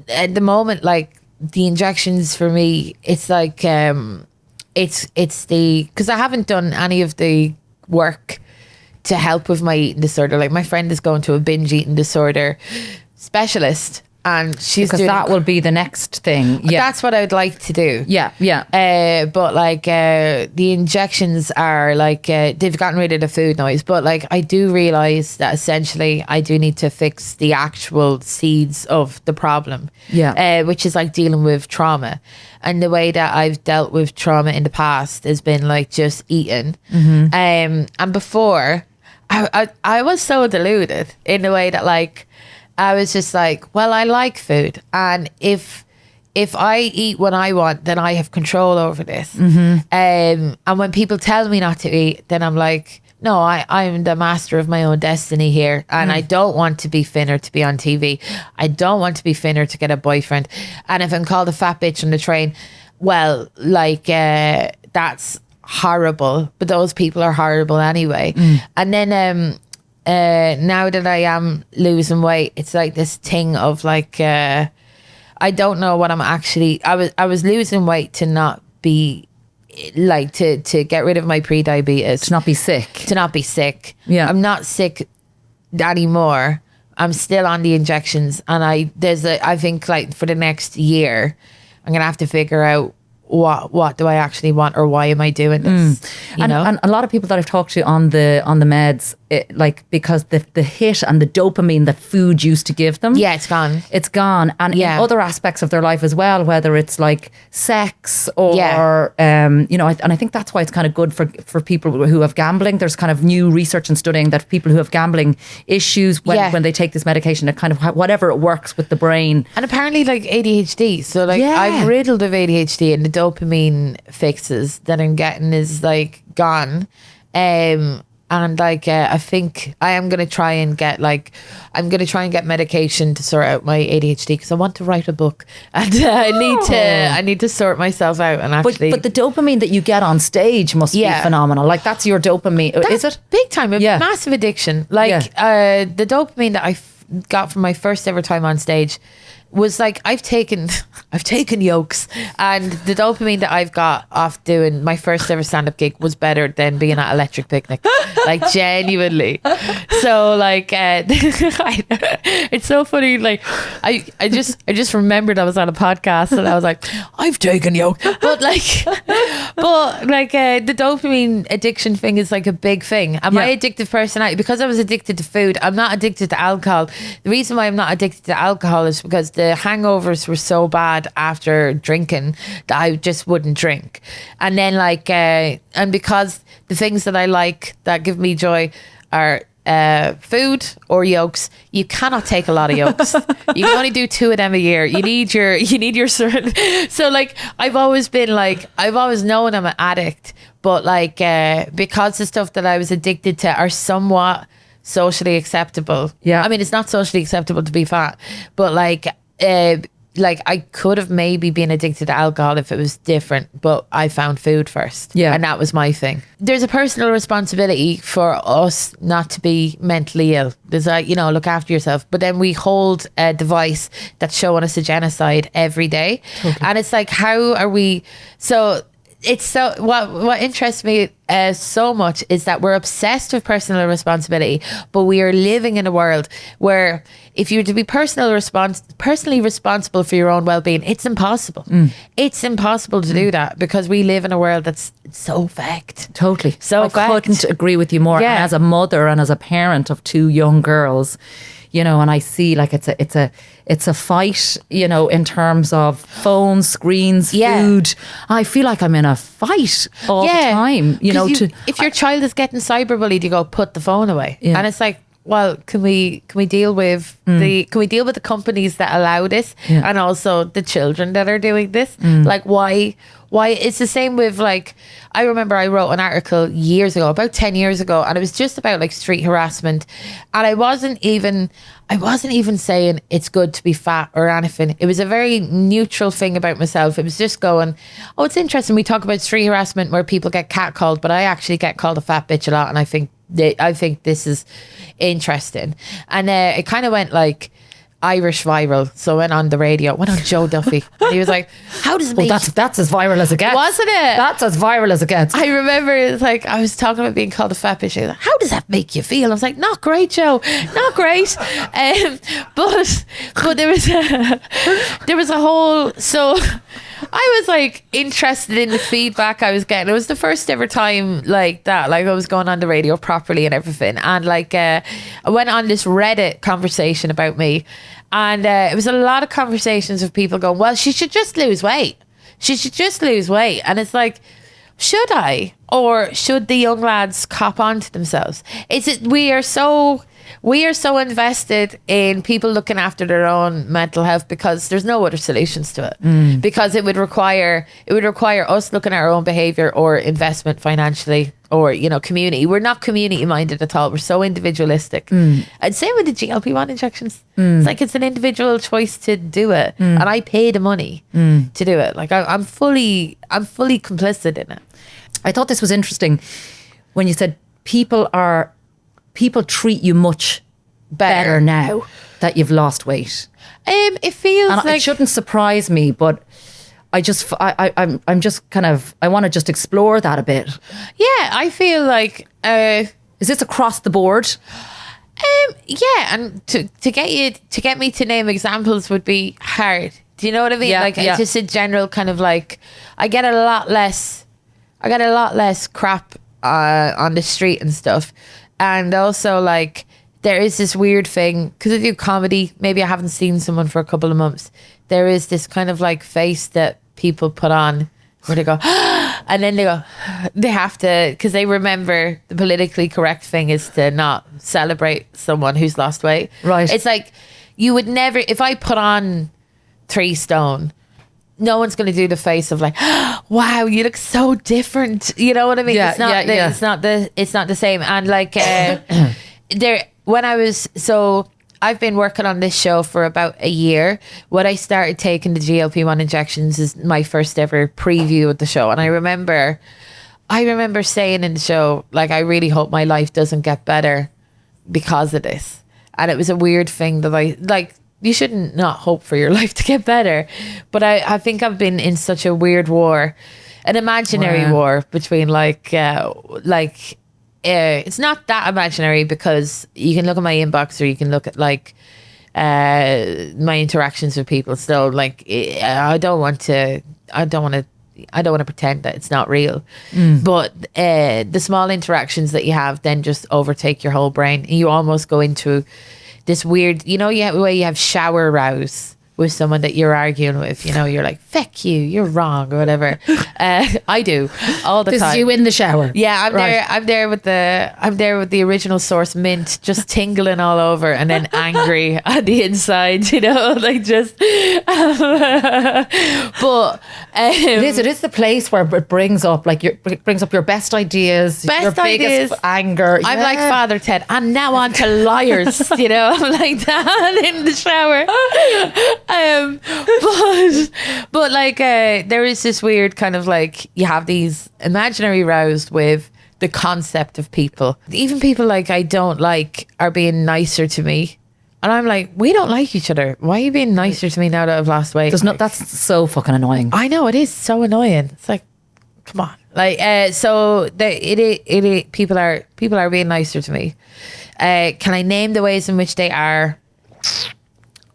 at the moment, like, the injections for me, it's like, it's the, because I haven't done any of the work to help with my eating disorder. Like, my friend is going to a binge eating disorder specialist, and she's, because that will be the next thing. Yeah, that's what I would like to do. Yeah. But like, the injections are like, they've gotten rid of the food noise, but like, I do realize that essentially I do need to fix the actual seeds of the problem. Yeah. Which is like dealing with trauma. And the way that I've dealt with trauma in the past has been like just eating. And before, I was so deluded in the way that, like, I was just like, well, I like food, and if I eat what I want, then I have control over this. And when people tell me not to eat, then I'm like, no, I'm the master of my own destiny here, and I don't want to be thinner to be on TV. I don't want to be thinner to get a boyfriend. And if I'm called a fat bitch on the train, well, like, that's horrible, but those people are horrible anyway. And then now that I am losing weight, it's like this thing of like, I don't know what I'm actually, I was losing weight to not be like, to get rid of my pre-diabetes, to not be sick. Yeah, I'm not sick anymore. I'm still on the injections, and I think like for the next year I'm gonna have to figure out what do I actually want, or why am I doing this? You know? And a lot of people that I've talked to on the meds, like, because the hit and the dopamine that food used to give them, it's gone, and in other aspects of their life as well, whether it's like sex or you know, and I think that's why it's kind of good for people who have gambling. There's kind of new research and studying that people who have gambling issues, when they take this medication, it kind of, whatever it works with the brain, and apparently like ADHD, so like, I'm riddled with ADHD, and the dopamine fixes that I'm getting is like gone. And like, I think I am going to try and get medication to sort out my ADHD, because I want to write a book, and I need to sort myself out. And actually, but the dopamine that you get on stage must be phenomenal. Like, that's your dopamine. That's is it big time? A massive addiction. Like, the dopamine that I got from my first ever time on stage, was like, I've taken yolks, and the dopamine that I've got off doing my first ever stand-up gig was better than being at Electric Picnic, like genuinely. So like it's so funny, like I just remembered I was on a podcast and I was like, I've taken yolk, but like the dopamine addiction thing is like a big thing, and my addictive personality, because I was addicted to food, I'm not addicted to alcohol. The reason why I'm not addicted to alcohol is because the hangovers were so bad after drinking that I just wouldn't drink. And then like and because the things that I like that give me joy are food or yolks, you cannot take a lot of yolks. You can only do 2 of them a year. You need your certain. So like I've always known I'm an addict, but like because the stuff that I was addicted to are somewhat socially acceptable. I mean, it's not socially acceptable to be fat, but like I could have maybe been addicted to alcohol if it was different, but I found food first. And that was my thing. There's a personal responsibility for us not to be mentally ill. There's like, look after yourself. But then we hold a device that's showing us a genocide every day. Totally. And it's like, how are we... So it's so... What interests me so much is that we're obsessed with personal responsibility, but we are living in a world where if you're to be personally responsible for your own well-being, it's impossible. It's impossible to do that because we live in a world that's so fucked. Totally. So I couldn't agree with you more. And as a mother and as a parent of 2 young girls, and I see like it's a fight, in terms of phones, screens, food. I feel like I'm in a fight all the time, if your child is getting cyberbullied, you go, put the phone away. And it's like, well, can we deal with the companies that allow this, and also the children that are doing this? Like why it's the same with like, I remember I wrote an article years ago, about 10 years ago, and it was just about like street harassment, and I wasn't even saying it's good to be fat or anything. It was a very neutral thing about myself. It was just going, oh, it's interesting, we talk about street harassment where people get catcalled, but I actually get called a fat bitch a lot, and I think this is interesting. And it kind of went like Irish viral. So I went on the radio, went on Joe Duffy, and he was like, how does it make that's as viral as it gets, wasn't it? That's as viral as it gets. I remember it's like, I was talking about being called a fat bitch. He was like, how does that make you feel? I was like, not great, Joe, not great. But there was a whole, so I was like interested in the feedback I was getting. It was the first ever time like that, like I was going on the radio properly and everything, and like I went on this Reddit conversation about me, and it was a lot of conversations of people going, well, she should just lose weight, and it's like, should I, or should the young lads cop on to themselves? We are so invested in people looking after their own mental health because there's no other solutions to it. Because it would require us looking at our own behavior or investment financially, or community. We're not community minded at all. We're so individualistic. And same with the GLP-1 injections. It's like it's an individual choice to do it, and I pay the money to do it. Like I'm fully complicit in it. I thought this was interesting when you said people treat you much better now that you've lost weight. It feels and like it shouldn't surprise me, but I'm just kind of, I want to just explore that a bit. Yeah, I feel like is this across the board? Yeah, and to get me to name examples would be hard. Do you know what I mean? It's just a general kind of like, I get a lot less crap on the street and stuff. And also like there is this weird thing, because I do comedy, maybe I haven't seen someone for a couple of months, there is this kind of like face that people put on where they go and then they have to, because they remember the politically correct thing is to not celebrate someone who's lost weight. Right. It's like, you would never, if I put on 3 stone, no one's going to do the face of like, wow, you look so different. You know what I mean? Yeah, it's not the same. And like I've been working on this show for about a year. When I started taking the GLP-1 injections is my first ever preview of the show. And I remember saying in the show, like, I really hope my life doesn't get better because of this. And it was a weird thing that you shouldn't not hope for your life to get better. But I think I've been in such a weird war, an imaginary war between it's not that imaginary, because you can look at my inbox, or you can look at like my interactions with people. So like I don't want to pretend that it's not real. But the small interactions that you have then just overtake your whole brain, and you almost go into this weird, where you have shower rows with someone that you're arguing with, you're like, feck you, you're wrong, or whatever. I do all the time. This is you in the shower. Yeah, I'm there with the original source mint, just tingling all over, and then angry on the inside, like just. But it is the place where it brings up your best ideas, your biggest anger. I'm like Father Ted, and now on to liars. I'm like that in the shower. But like there is this weird kind of like, you have these imaginary rows with the concept of people, even people like I don't like are being nicer to me, and I'm like, we don't like each other, why are you being nicer to me now that I've lost weight? That's so fucking annoying. I know, it is so annoying. It's like, come on, like so people are being nicer to me. Can I name the ways in which they are?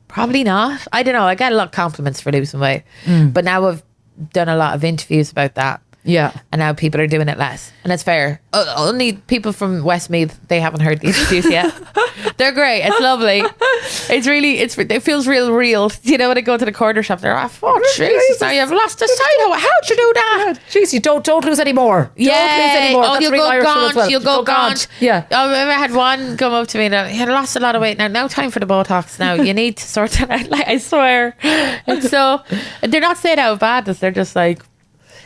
Probably not. I don't know. I got a lot of compliments for losing weight. But now I've done a lot of interviews about that. Yeah. And now people are doing it less. And that's fair. Only people from Westmeath, they haven't heard the interviews yet. They're great. It's lovely. It feels real. When I go to the corner shop, they're like, oh, Jesus, now you've lost a side. How'd you do that? Jeez, you don't lose any more. Yeah. Don't lose any more. Oh, you'll go gaunt. Well. You'll go gaunt. Yeah. I had one come up to me and he had lost a lot of weight. Now time for the Botox. Now you need to sort that out. Like, I swear. And so they're not saying out of badness. They're just like,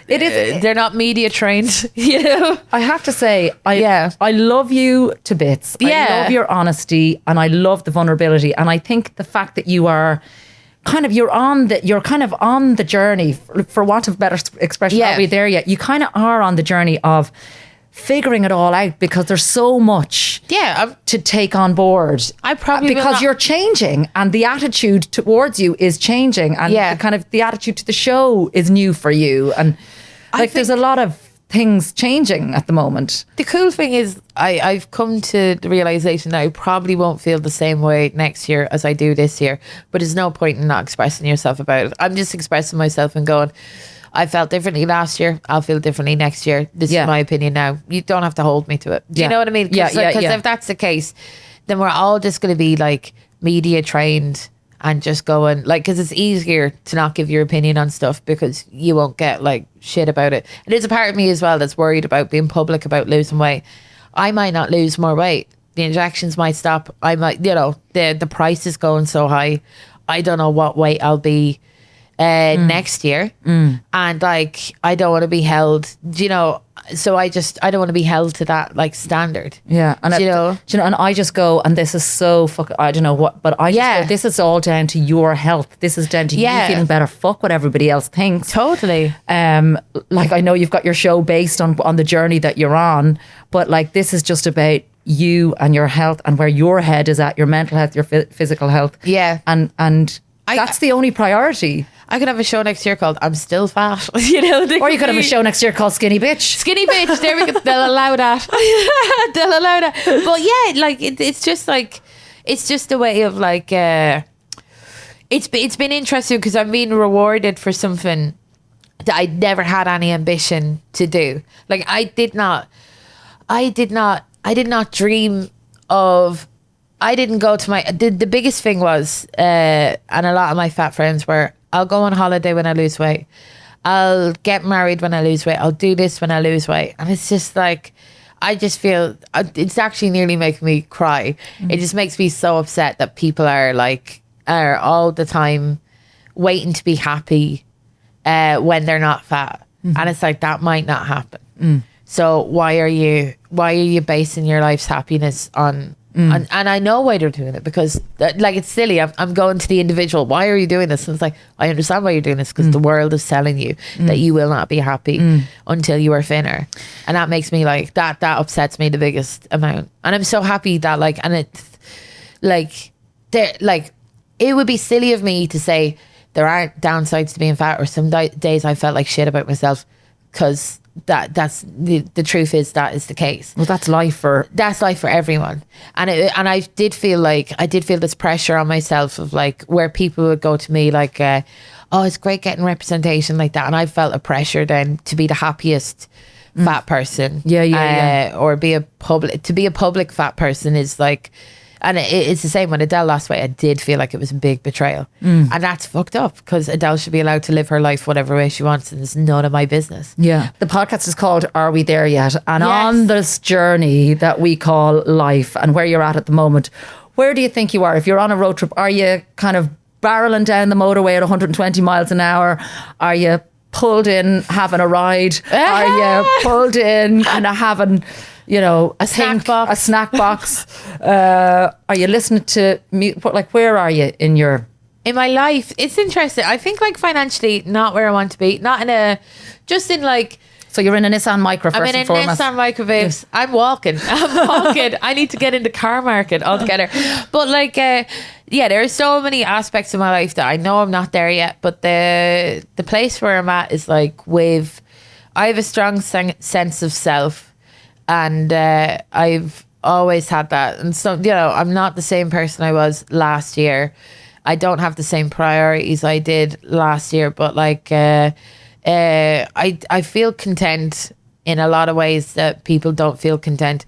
it is. They're not media trained, I have to say, I love you to bits. Yeah. I love your honesty, and I love the vulnerability. And I think the fact that you are you're kind of on the journey, for want of a better expression, aren't we there yet? You kind of are on the journey of figuring it all out, because there's so much to take on board. I probably because you're changing, and the attitude towards you is changing, and the attitude to the show is new for you, and there's a lot of things changing at the moment. The cool thing is I've come to the realization that I probably won't feel the same way next year as I do this year, but there's no point in not expressing yourself about it. I'm just expressing myself and going, I felt differently last year, I'll feel differently next year. This is my opinion now. You don't have to hold me to it. Do you know what I mean? Because if that's the case, then we're all just going to be like media trained and just going like, because it's easier to not give your opinion on stuff because you won't get like shit about it. And there's a part of me as well that's worried about being public about losing weight. I might not lose more weight. The injections might stop. I might, the price is going so high. I don't know what weight I'll be next year. And like, I don't want to be held, so I don't want to be held to that like standard. Yeah. And and I just go, and this is so I don't know what, but I just go, this is all down to your health. This is down to you feeling better. Fuck what everybody else thinks. Totally. Like, I know you've got your show based on the journey that you're on, but like, this is just about you and your health and where your head is at, your mental health, your physical health. Yeah. And that's the only priority. I could have a show next year called I'm Still Fat. Or you could have a show next year called Skinny Bitch. Skinny Bitch. There we go. They'll allow that. They'll allow that. But yeah, like it's just a way of like it's been interesting because I'm being rewarded for something that I never had any ambition to do. Like I did not dream of. I didn't go to the biggest thing was, and a lot of my fat friends were, I'll go on holiday when I lose weight. I'll get married when I lose weight. I'll do this when I lose weight. And it's just like, I just feel, it's actually nearly making me cry. It just makes me so upset that people are all the time waiting to be happy when they're not fat. And it's like, that might not happen. So why are you basing your life's happiness on, and I know why they're doing it, because like it's silly. I'm going to the individual. Why are you doing this? And it's like, I understand why you're doing this, because the world is telling you that you will not be happy until you are thinner, and that makes me like that upsets me the biggest amount. And I'm so happy that like, and it's like they're like, it would be silly of me to say there aren't downsides to being fat, or some days I felt like shit about myself, because that's the truth is that is the case. Well, that's life for everyone. And I did feel this pressure on myself of like, where people would go to me like, oh, it's great getting representation like that, and I felt a pressure then to be the happiest fat person. Or be a public fat person is like, and it's the same when Adele lost weight. I did feel like it was a big betrayal, and that's fucked up, because Adele should be allowed to live her life whatever way she wants, and it's none of my business. Yeah. The podcast is called Are We There Yet? And on this journey that we call life, and where you're at the moment, where do you think you are? If you're on a road trip, are you kind of barreling down the motorway at 120 miles an hour? Are you pulled in having a ride? Are you pulled in and having, a snack box? Are you listening to music? Like, where are you in my life? It's interesting. I think like financially, not where I want to be. Not in So you're in a Nissan Micra first and foremost. I'm in a Nissan Micra, babes. I'm walking. I need to get into car market altogether. But like, there are so many aspects of my life that I know I'm not there yet. But the place where I'm at is like I have a strong sense of self. And I've always had that. And so, I'm not the same person I was last year. I don't have the same priorities I did last year. But like, I feel content in a lot of ways that people don't feel content.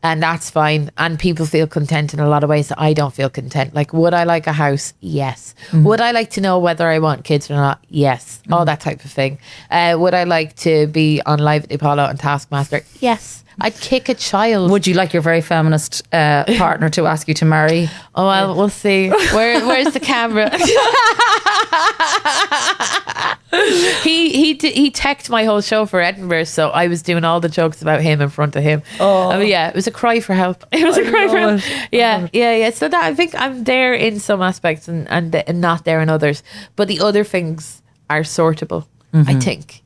And that's fine. And people feel content in a lot of ways that I don't feel content. Like, would I like a house? Yes. Mm-hmm. Would I like to know whether I want kids or not? Yes. Mm-hmm. All that type of thing. Would I like to be on Live at the Apollo and Taskmaster? Yes. I'd kick a child. Would you like your very feminist partner to ask you to marry? Oh, well, we'll see. Where's the camera? He teched my whole show for Edinburgh, so I was doing all the jokes about him in front of him. Oh, I mean, it was a cry for help. It was a cry for help. Yeah. So that, I think I'm there in some aspects and not there in others, but the other things are sortable. I think,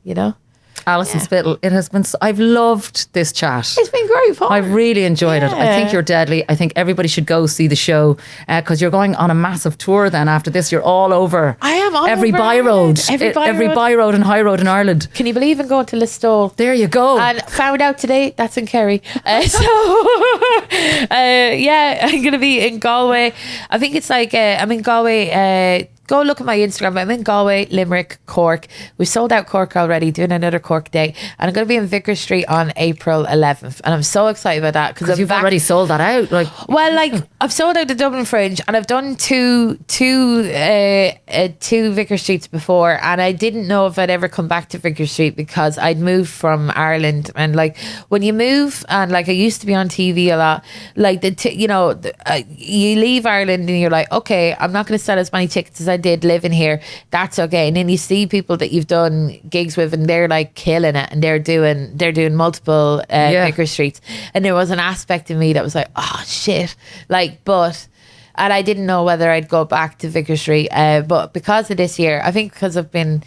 Alison Spittle, it has been. I've loved this chat. It's been great fun. I've really enjoyed it. I think you're deadly. I think everybody should go see the show, because you're going on a massive tour. Then after this, you're all over. I am all every over by road, every by road and high road in Ireland. Can you believe I'm going to Listowel? There you go. And found out today that's in Kerry. I'm going to be in Galway. I think it's like I'm in Galway. Go look at my Instagram. I'm in Galway, Limerick, Cork. We sold out Cork already, doing another Cork day. And I'm going to be in Vicar Street on April 11th. And I'm so excited about that. Because you've already sold that out. I've sold out the Dublin Fringe, and I've done two Vicar Streets before. And I didn't know if I'd ever come back to Vicar Street, because I'd moved from Ireland. And like, when you move, and like I used to be on TV a lot, like, you leave Ireland and you're like, okay, I'm not going to sell as many tickets as I did living here. That's okay. And then you see people that you've done gigs with, and they're like killing it, and they're doing multiple Vicar Streets. And there was an aspect of me that was like, oh shit, like, and I didn't know whether I'd go back to Vicar Street, but because of this year, I think because I've been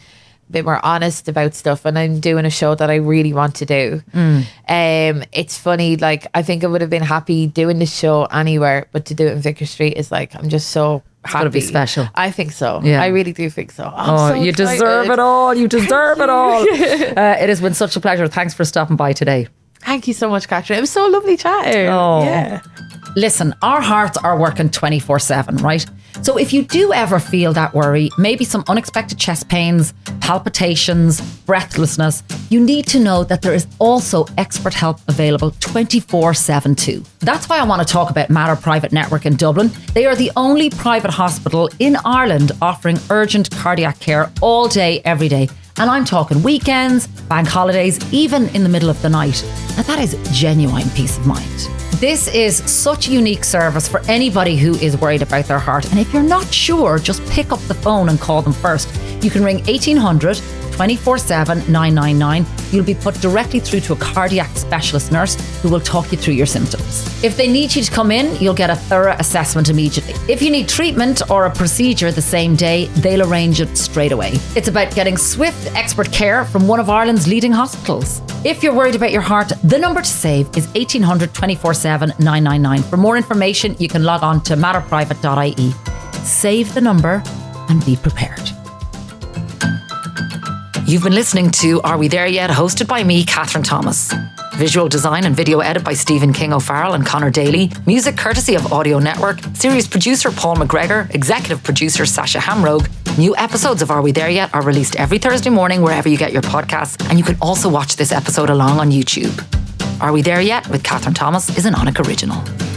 a bit more honest about stuff, and I'm doing a show that I really want to do. It's funny, like, I think I would have been happy doing this show anywhere, but to do it in Vicar Street is like, I'm just so it's got to be special. I think so. Yeah. I really do think so. You deserve it all. You deserve it all. It has been such a pleasure. Thanks for stopping by today. Thank you so much, Kathryn. It was so lovely chatting. Oh. Yeah. Listen, our hearts are working 24/7, right? So if you do ever feel that worry, maybe some unexpected chest pains, palpitations, breathlessness, you need to know that there is also expert help available 24/7 too. That's why I want to talk about Matter Private Network in Dublin. They are the only private hospital in Ireland offering urgent cardiac care all day, every day. And I'm talking weekends, bank holidays, even in the middle of the night. Now that is genuine peace of mind. This is such a unique service for anybody who is worried about their heart. And if you're not sure, just pick up the phone and call them first. You can ring 1800 24/7 999. You'll be put directly through to a cardiac specialist nurse who will talk you through your symptoms. If they need you to come in, you'll get a thorough assessment immediately. If you need treatment or a procedure the same day, they'll arrange it straight away. It's about getting swift, expert care from one of Ireland's leading hospitals. If you're worried about your heart, the number to save is 1800 24/7 999. For more information, you can log on to matterprivate.ie. save the number and be prepared. You've been listening to Are We There Yet? Hosted by me, Kathryn Thomas. Visual design and video edit by Stephen King O'Farrell and Connor Daly. Music courtesy of Audio Network. Series producer Paul McGregor. Executive producer Sasha Hamrogue. New episodes of Are We There Yet? Are released every Thursday morning wherever you get your podcasts, and you can also watch this episode along on YouTube. Are We There Yet? With Kathryn Thomas is an Onic original.